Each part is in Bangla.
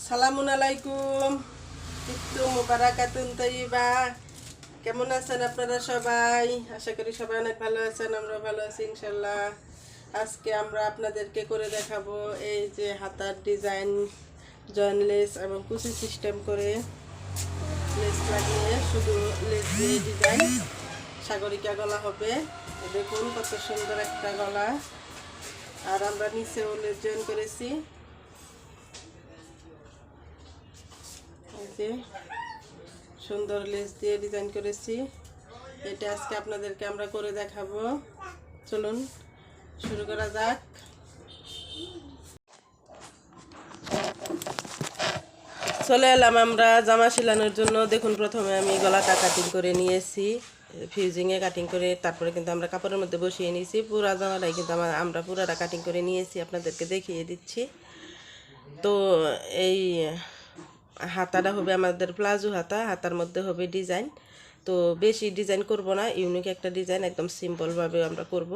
সালামুন আলাইকুম, একটু মুবারাকাতুন তৈবা। কেমন আছেন আপনারা সবাই? আশা করি সবাই অনেক ভালো আছেন, আমরা ভালো আছি ইনশাল্লাহ। আজকে আমরা আপনাদেরকে করে দেখাবো এই যে হাতার ডিজাইন, জয়েন লেস এবং কুচি সিস্টেম করে লেস লাগিয়ে শুধু লেস দিয়ে ডিজাইন সাগরিকা গলা হবে। দেখুন কত সুন্দর একটা গলা। আর আমরা নিচেও লেস জয়েন করেছি, যে সুন্দর লেস দিয়ে ডিজাইন করেছি। এটা আজকে আপনাদেরকে আমরা করে দেখাবো। চলুন শুরু করা যাক। চলে এলাম আমরা জামা সিলানোর জন্য। দেখুন প্রথমে আমি গলাটা কাটিং করে নিয়েছি, ফিউজিংয়ে কাটিং করে, তারপরে কিন্তু আমরা কাপড়ের মধ্যে বসিয়ে নিয়েছি। পুরা জামাটাই কিন্তু আমরা পুরাটা কাটিং করে নিয়েছি, আপনাদেরকে দেখিয়ে দিচ্ছি। তো এই হাতাটা হবে আমাদের প্লাজো হাতা, হাতার মধ্যে হবে ডিজাইন। তো বেশি ডিজাইন করব না, ইউনিক একটা ডিজাইন, একদম সিম্পলভাবে আমরা করব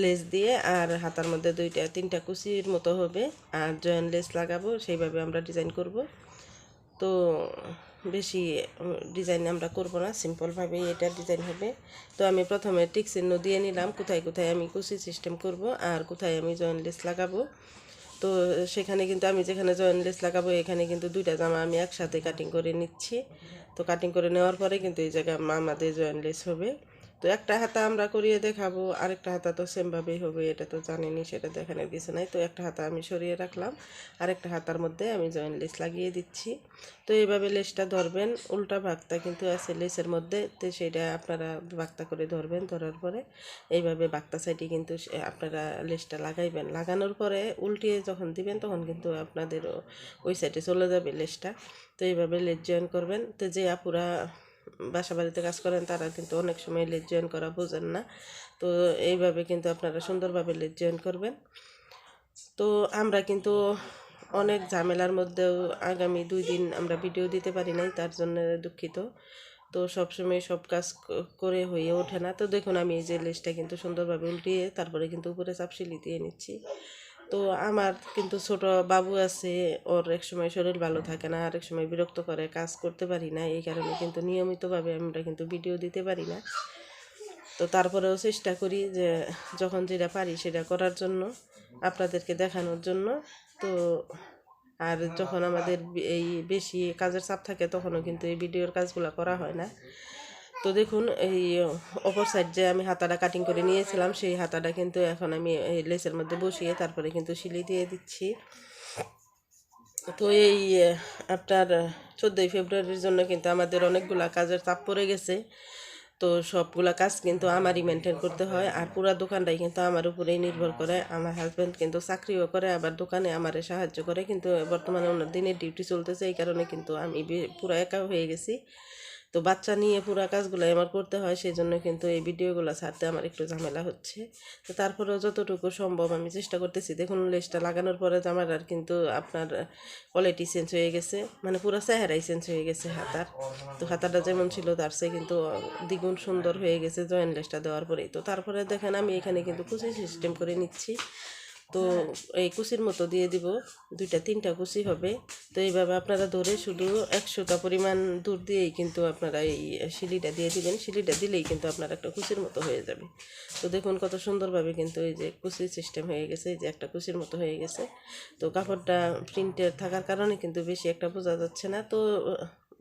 লেস দিয়ে। আর হাতার মধ্যে 2-3টা কুচির মতো হবে, আর জয়েন লেস লাগাবো, সেইভাবে আমরা ডিজাইন করব। তো বেশি ডিজাইন আমরা করব না, সিম্পলভাবেই এটা ডিজাইন হবে। তো আমি প্রথমে টিক চিহ্ন দিয়ে নিলাম কোথায় কোথায় আমি কুচি সিস্টেম করব আর কোথায় আমি জয়েন লেস লাগাবো। তো সেখানে কিন্তু আমি যেখানে জয়েন লেস লাগাবো এখানে কিন্তু 2টা জামা আমি একসাথে কাটিং করে নিচ্ছি। তো কাটিং করে নেওয়ার পরে কিন্তু এই জায়গায় আমাদের জয়েন লেস হবে। তো একটা হাতা আমরা করিয়ে দেখাবো, আরেকটা হাতা তো সেমভাবেই হবে, এটা তো জানেনই, সেটা দেখানোর কিছু নাই। তো একটা হাতা আমি সরিয়ে রাখলাম, আরেকটা হাতার মধ্যে আমি জয়েন লেস লাগিয়ে দিচ্ছি। তো এইভাবে লেসটা ধরবেন, উল্টা ভাগটা কিন্তু আছে লেসের মধ্যে, তো সেটা আপনারা ভাগটা করে ধরবেন। ধরার পরে এইভাবে বাগতা সাইডে কিন্তু আপনারা লেসটা লাগাইবেন। লাগানোর পরে উল্টিয়ে যখন দিবেন তখন কিন্তু আপনাদের ওই সাইডে চলে যাবে লেসটা। তো এইভাবে লেস জয়েন করবেন। তো যে আপুরা বাসা বাড়িতে কাজ করেন তারা কিন্তু অনেক সময় লেস জয়েন করা বোঝেন না। তো এইভাবে কিন্তু আপনারা সুন্দরভাবে লেস জয়েন করবেন। তো আমরা কিন্তু অনেক ঝামেলার মধ্যেও আগামী 2 দিন আমরা ভিডিও দিতে পারি নাই, তার জন্য দুঃখিত। তো সবসময় সব কাজ করে হয়ে ওঠে না। তো দেখুন আমি এই যে লেসটা কিন্তু সুন্দরভাবে উল্টিয়ে তারপরে কিন্তু উপরে চাপসিলি দিয়ে নিচ্ছি। তো আমার কিন্তু ছোট বাবু আছে, ওর এক সময় শরীর ভালো থাকে না, আরেক সময় বিরক্ত করে, কাজ করতে পারি না, এই কারণে কিন্তু নিয়মিতভাবে আমরা কিন্তু ভিডিও দিতে পারি না। তো তারপরেও চেষ্টা করি যে যখন যেটা পারি সেটা করার জন্য, আপনাদেরকে দেখানোর জন্য। তো আর যখন আমাদের এই বেশি কাজের চাপ থাকে তখনও কিন্তু এই ভিডিওর কাজগুলো করা হয় না। তো দেখুন এই অপর সাইড যে আমি হাতাটা কাটিং করে নিয়েছিলাম সেই হাতাটা কিন্তু এখন আমি এই লেসের মধ্যে বসিয়ে তারপরে কিন্তু সিলি দিয়ে দিচ্ছি। তো এই আপনার 14ই ফেব্রুয়ারির জন্য কিন্তু আমাদের অনেকগুলা কাজের চাপ পড়ে গেছে। তো সবগুলা কাজ কিন্তু আমারই মেনটেন করতে হয়, আর পুরো দোকানটাই কিন্তু আমার উপরেই নির্ভর করে। আমার হাজব্যান্ড কিন্তু চাকরিও করে, আবার দোকানে আমারে সাহায্য করে, কিন্তু বর্তমানে ওনার দিনের ডিউটি চলতেছে, এই কারণে কিন্তু আমি পুরো একা হয়ে গেছি। তো বাচ্চা নিয়ে পুরো কাজগুলো আমার করতে হয়, সেই জন্য কিন্তু এই ভিডিওগুলো ছাড়তে আমার একটু ঝামেলা হচ্ছে। তো তারপরেও যতটুকু সম্ভব আমি চেষ্টা করতেছি। দেখুন লেসটা লাগানোর পরে জামার আর কিন্তু আপনার কোয়ালিটি চেঞ্জ হয়ে গেছে, মানে পুরো চেহারাই চেঞ্জ হয়ে গেছে হাতার। তো হাতাটা যেমন ছিল তার চেয়ে কিন্তু দ্বিগুণ সুন্দর হয়ে গেছে জয়েন লেসটা দেওয়ার পরেই। তো তারপরে দেখেন আমি এখানে কিন্তু কুচি সিস্টেম করে নিচ্ছি। তো এই কুচির মতো দিয়ে দিব, 2-3টা কুচি হবে। তো এইভাবে আপনারা ধরে শুধু 100টা পরিমাণ দূর দিয়েই কিন্তু আপনারা এই শিলিটা দিয়ে দিবেন। শিলিটা দিলেই কিন্তু আপনার একটা কুচির মতো হয়ে যাবে। তো দেখুন কত সুন্দরভাবে কিন্তু এই যে কুচি সিস্টেম হয়ে গেছে, এই যে একটা কুচির মতো হয়ে গেছে। তো কাপড়টা প্রিন্টের থাকার কারণে কিন্তু বেশি একটা বোঝা যাচ্ছে না। তো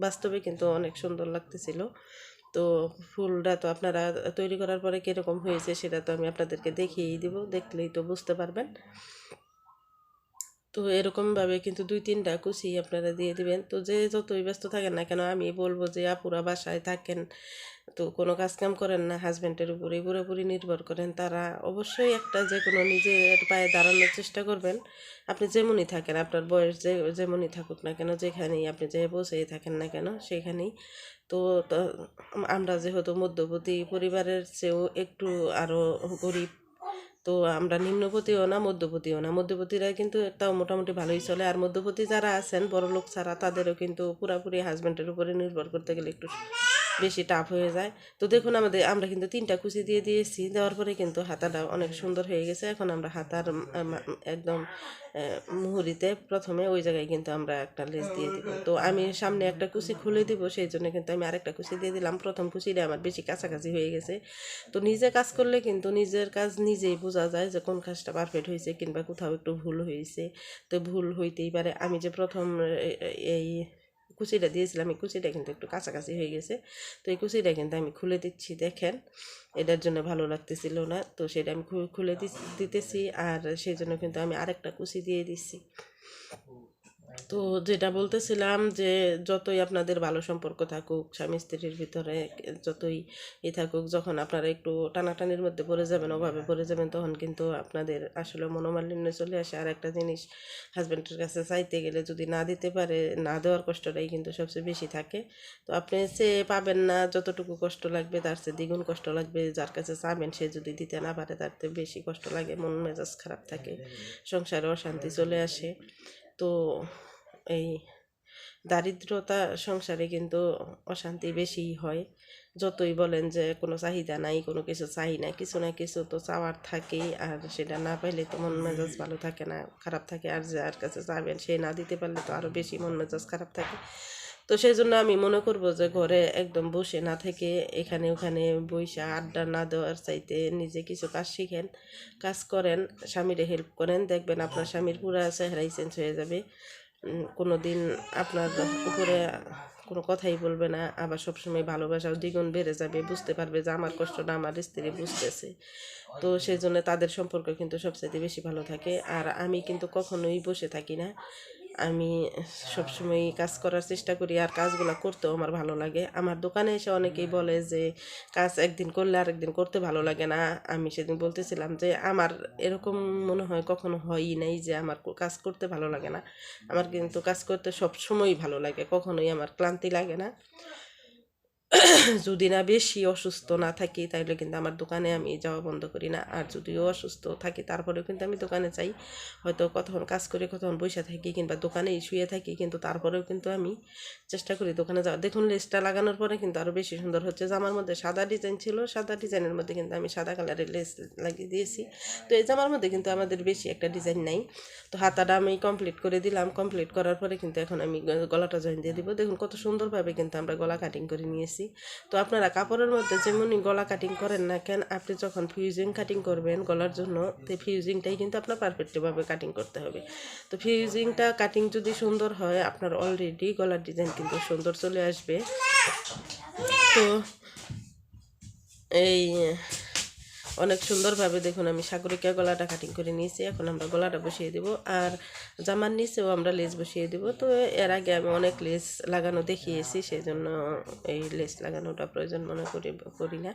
বাস্তবে কিন্তু অনেক সুন্দর লাগতেছিল। তো ফুলটা তো আপনারা তৈরি করার পরে কীরকম হয়েছে সেটা তো আমি আপনাদেরকে দেখিয়েই দিব, দেখলেই তো বুঝতে পারবেন। তো এরকমভাবে কিন্তু 2-3টা কুচি আপনারা দিয়ে দিবেন। তো যে যতই ব্যস্ত থাকেন না কেন, আমি বলবো যে আপুরা বাসায় থাকেন, তো কোনো কাজকাম করেন না, হাজব্যান্ডের উপরে পুরোপুরি নির্ভর করেন, তারা অবশ্যই একটা যে কোনো নিজের পায়ে দাঁড়ানোর চেষ্টা করবেন। আপনি যেমনই থাকেন, আপনার বয়স যেমনই থাকুক না কেন, যেখানেই আপনি যে বসেই থাকেন না কেন সেখানেই। তো আমরা যেহেতু মধ্যবর্তী পরিবারের চেয়েও একটু আরও গরিব, তো আমরা নিম্নপতিও না মধ্যপতিও না, মধ্যপতিরা কিন্তু তাও মোটামুটি ভালোই চলে। আর মধ্যপতি যারা আছেন বড় লোক ছাড়া, তাদেরও কিন্তু পুরাপুরি হাজব্যান্ডের উপরে নির্ভর করতে গেলে একটু বেশি টাফ হয়ে যায়। তো দেখুন আমরা কিন্তু 3টা কুচি দিয়ে দিয়েছি, দেওয়ার পরে কিন্তু হাতাটা অনেক সুন্দর হয়ে গেছে। এখন আমরা হাতার একদম মুহুরিতে প্রথমে ওই জায়গায় কিন্তু আমরা একটা লেস দিয়ে দিব। তো আমি সামনে একটা কুচি খুলে দিব, সেই জন্য কিন্তু আমি আরেকটা কুচি দিয়ে দিলাম। প্রথম কুচিটা আমার বেশি কাছাকাছি হয়ে গেছে। তো নিজে কাজ করলে কিন্তু নিজের কাজ নিজেই বোঝা যায় যে কোন কাজটা পারফেক্ট হয়েছে কিংবা কোথাও একটু ভুল হয়েছে। তো ভুল হইতেই পারে। আমি যে প্রথম এই কুচিটা দিয়েছিলাম, এই কুচিটা কিন্তু একটু কাছাকাছি হয়ে গেছে। তো এই কুচিটা কিন্তু আমি খুলে দিচ্ছি, দেখেন এটার জন্য ভালো লাগতেছিল না, তো সেটা আমি খুলে দিতেছি। আর সেই জন্য কিন্তু আমি আরেকটা কুচি দিয়ে দিচ্ছি। তো যেটা বলতেছিলাম যে যতই আপনাদের ভালো সম্পর্ক থাকুক, স্বামী স্ত্রীর ভিতরে যতই থাকুক, যখন আপনারা একটু টানাটানির মধ্যে পড়ে যাবেন, অভাবে পড়ে যাবেন, তখন কিন্তু আপনাদের আসলে মনোমালিন্য চলে আসে। আর একটা জিনিস, হাজব্যান্ডের কাছে চাইতে গেলে যদি না দিতে পারে, না দেওয়ার কষ্টটাই কিন্তু সবচেয়ে বেশি থাকে। তো আপনি সে পাবেন না, যতটুকু কষ্ট লাগবে তার চেয়ে দ্বিগুণ কষ্ট লাগবে। যার কাছে চাবেন সে যদি দিতে না পারে, তার থেকে বেশি কষ্ট লাগে, মন মেজাজ খারাপ থাকে, সংসারে অশান্তি চলে আসে। তো এই দারিদ্রতা সংসারে কিন্তু অশান্তি বেশি হয়। যতই বলেন যে কোনো চাহিদা নাই, কোনো কিছু চাই না, কিছু না কিছু তো চাওয়ার থাকেই। আর সেটা না পাইলে তো মন মেজাজ ভালো থাকে না, খারাপ থাকে। আর যার কাছে চাবেন সে না দিতে পারলে তো আরও বেশি মন মেজাজ খারাপ থাকে। তো সেই জন্য আমি মনে করব যে ঘরে একদম বসে না থেকে, এখানে ওখানে বইসা আড্ডা না দেওয়ার চাইতে নিজে কিছু কাজ শিখেন, কাজ করেন, স্বামীরে হেল্প করেন, দেখবেন আপনার স্বামীর পুরা চেহারাই চেঞ্জ হয়ে যাবে। কোনো দিন আপনার উপরে কোনো কথাই বলবে না, আবার সবসময় ভালোবাসাও দ্বিগুণ বেড়ে যাবে। বুঝতে পারবে যে আমার কষ্টটা আমার স্ত্রী বুঝতেছে। তো সেই জন্য তাদের সম্পর্ক কিন্তু সবচেয়ে বেশি ভালো থাকে। আর আমি কিন্তু কখনোই বসে থাকি না, আমি সবসময় কাজ করার চেষ্টা করি। আর কাজগুলো করতেও আমার ভালো লাগে। আমার দোকানে এসে অনেকেই বলে যে কাজ একদিন করলে আরেকদিন করতে ভালো লাগে না। আমি সেদিন বলতেছিলাম যে আমার এরকম মনে হয় কখনো হয়ই নাই যে আমার কাজ করতে ভালো লাগে না। আমার কিন্তু কাজ করতে সব সময়ই ভালো লাগে, কখনোই আমার ক্লান্তি লাগে না। যদি না বেশি অসুস্থ না থাকি তাহলে কিন্তু আমার দোকানে আমি যাওয়া বন্ধ করি না। আর যদিও অসুস্থ থাকি তারপরেও কিন্তু আমি দোকানে যাই। হয়তো কতক্ষণ কাজ করে কতক্ষণ বসে থাকি কিংবা দোকানেই শুয়ে থাকি, কিন্তু তারপরেও কিন্তু আমি চেষ্টা করি দোকানে যাওয়া। দেখুন লেসটা লাগানোর পরে কিন্তু আরও বেশি সুন্দর হচ্ছে। জামার মধ্যে সাদা ডিজাইন ছিল, সাদা ডিজাইনের মধ্যে কিন্তু আমি সাদা কালারের লেস লাগিয়ে দিয়েছি। তো এই জামার মধ্যে কিন্তু আমাদের বেশি একটা ডিজাইন নাই। তো হাতাটা আমি কমপ্লিট করে দিলাম। কমপ্লিট করার পরে কিন্তু এখন আমি গলাটা জয়েন দিয়ে দিব। দেখুন কত সুন্দরভাবে কিন্তু আমরা গলা কাটিং করে নিয়েছি। তো আপনারা কাপড়ের মধ্যে যেমনই গলা কাটিং করেন না কেন, আপনি যখন ফিউজিং কাটিং করবেন গলার জন্য, তো ফিউজিংটাই কিন্তু আপনার পারফেক্টভাবে কাটিং করতে হবে। তো ফিউজিংটা কাটিং যদি সুন্দর হয়, আপনার অলরেডি গলার ডিজাইন কিন্তু সুন্দর চলে আসবে। তো এই অনেক সুন্দরভাবে দেখুন আমি সাগরিকা গলাটা কাটিং করে নিয়েছি। এখন আমরা গলাটা বসিয়ে দেব। আর জামার নিচেও আমরা লেস বসিয়ে দেব। তো এর আগে আমি অনেক লেস লাগানো দেখিয়েছি, সেই জন্য এই লেস লাগানোটা প্রয়োজন মনে করি না।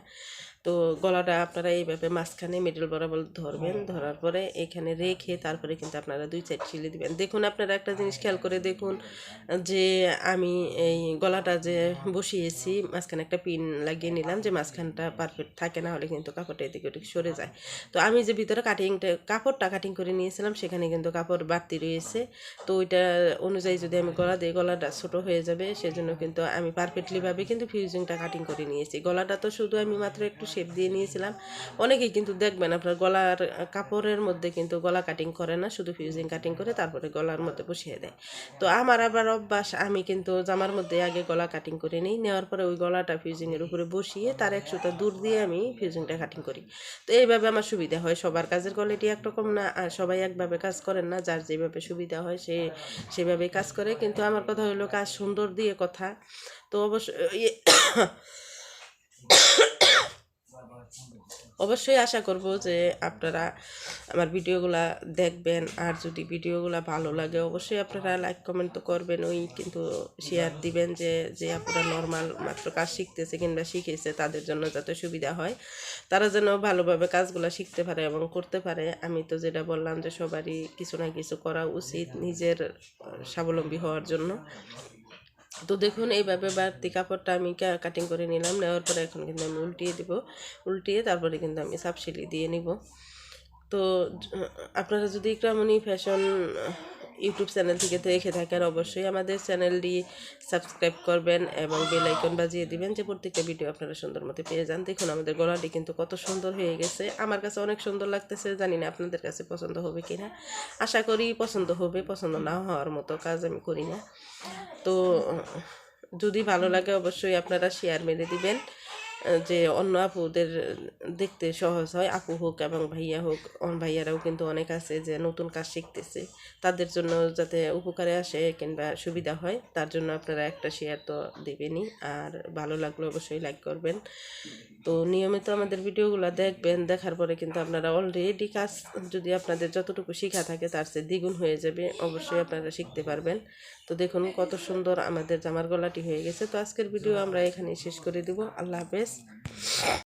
তো গলাটা আপনারা এইভাবে মাঝখানে মিডল বরাবর ধরবেন, ধরার পরে এখানে রেখে তারপরে কিন্তু আপনারা 2 সাইড সিলে দিবেন। দেখুন আপনারা একটা জিনিস খেয়াল করে দেখুন যে আমি এই গলাটা যে বসিয়েছি, মাঝখানে একটা পিন লাগিয়ে নিলাম যে মাঝখানটা পারফেক্ট থাকে, না হলে কিন্তু কাপড়টা এদিকে ওদিকে সরে যায়। তো আমি যে ভিতরে কাপড়টা কাটিং করে নিয়েছিলাম, সেখানে কিন্তু কাপড় বাড়তি রয়েছে। তো ওইটা অনুযায়ী যদি আমি গলা দিই, গলাটা ছোটো হয়ে যাবে। সেজন্য কিন্তু আমি পারফেক্টলিভাবে কিন্তু ফিউজিংটা কাটিং করে নিয়েছি। গলাটা তো শুধু আমি মাত্র একটু শেপ দিয়ে নিয়েছিলাম। অনেকেই কিন্তু দেখবেন আপনার গলার কাপড়ের মধ্যে কিন্তু গলা কাটিং করে না, শুধু ফিউজিং কাটিং করে তারপরে গলার মধ্যে বসিয়ে দেয়। তো আমার আবার অভ্যাস, আমি কিন্তু জামার মধ্যে আগে গলা কাটিং করে নিই, নেওয়ার পরে ওই গলাটা ফিউজিংয়ের উপরে বসিয়ে তার 1 সুতা দূর দিয়ে আমি ফিউজিংটা কাটিং করি। তো এইভাবে আমার সুবিধা হয়। সবার কাজের কোয়ালিটি একরকম না, আর সবাই একভাবে কাজ করেন না। যার যেভাবে সুবিধা হয় সে সেভাবেই কাজ করে। কিন্তু আমার কথা হলো কাজ সুন্দর দিয়ে কথা। তো অবশ্যই আশা করব যে আপনারা আমার ভিডিওগুলা দেখবেন। আর যদি ভিডিওগুলা ভালো লাগে অবশ্যই আপনারা লাইক কমেন্ট তো করবেন, ওই কিন্তু শেয়ার দিবেন যে আপনারা নর্মাল মাত্র কাজ শিখতেছে কিংবা শিখেছে তাদের জন্য যাতে সুবিধা হয়, তারা যেন ভালোভাবে কাজগুলো শিখতে পারে এবং করতে পারে। আমি তো যেটা বললাম যে সবারই কিছু না কিছু করা উচিত নিজের স্বাবলম্বী হওয়ার জন্য। তো দেখুন এইভাবে বাড়তি কাপড়টা আমি কাটিং করে নিলাম, নেওয়ার পরে এখন কিন্তু আমি উল্টিয়ে দিব। উল্টিয়ে তারপরে কিন্তু আমি সাপসিলি দিয়ে নিব। তো আপনারা যদি একটু এমনই ফ্যাশন ইউটিউব চ্যানেল থেকে দেখে থাকেন অবশ্যই আমাদের চ্যানেলটি সাবস্ক্রাইব করবেন এবং বেল আইকন বাজিয়ে দিবেন যে প্রত্যেকটা ভিডিও আপনারা সুন্দর মতো পেয়ে যান। দেখুন আমাদের গলাটি কিন্তু কত সুন্দর হয়ে গেছে, আমার কাছে অনেক সুন্দর লাগতেছে, জানি না আপনাদের কাছে পছন্দ হবে কিনা। আশা করি পছন্দ হবে, পছন্দ না হওয়ার মতো কাজ আমি করি না। তো যদি ভালো লাগে অবশ্যই আপনারা শেয়ার মেরে দিবেন, যে অন্য আপুদের দেখতে সহজ হয়, আপু হোক এবং ভাইয়া হোক। ভাইয়ারাও কিন্তু অনেক আছে যে নতুন কাজ শিখতেছে, তাদের জন্য যাতে উপকারে আসে কিংবা সুবিধা হয়, তার জন্য আপনারা একটা শেয়ার তো দেবেনই, আর ভালো লাগলে অবশ্যই লাইক করবেন। তো নিয়মিত আমাদের ভিডিওগুলো দেখবেন, দেখার পরে কিন্তু আপনারা অলরেডি কাজ যদি আপনাদের যতটুকু শেখা থাকে তার চেয়ে দ্বিগুণ হয়ে যাবে, অবশ্যই আপনারা শিখতে পারবেন। তো দেখুন কত সুন্দর আমাদের জামার গলাটি হয়ে গেছে। তো আজকের ভিডিও আমরা এখানেই শেষ করে দেব। আল্লাহ হাফেজ।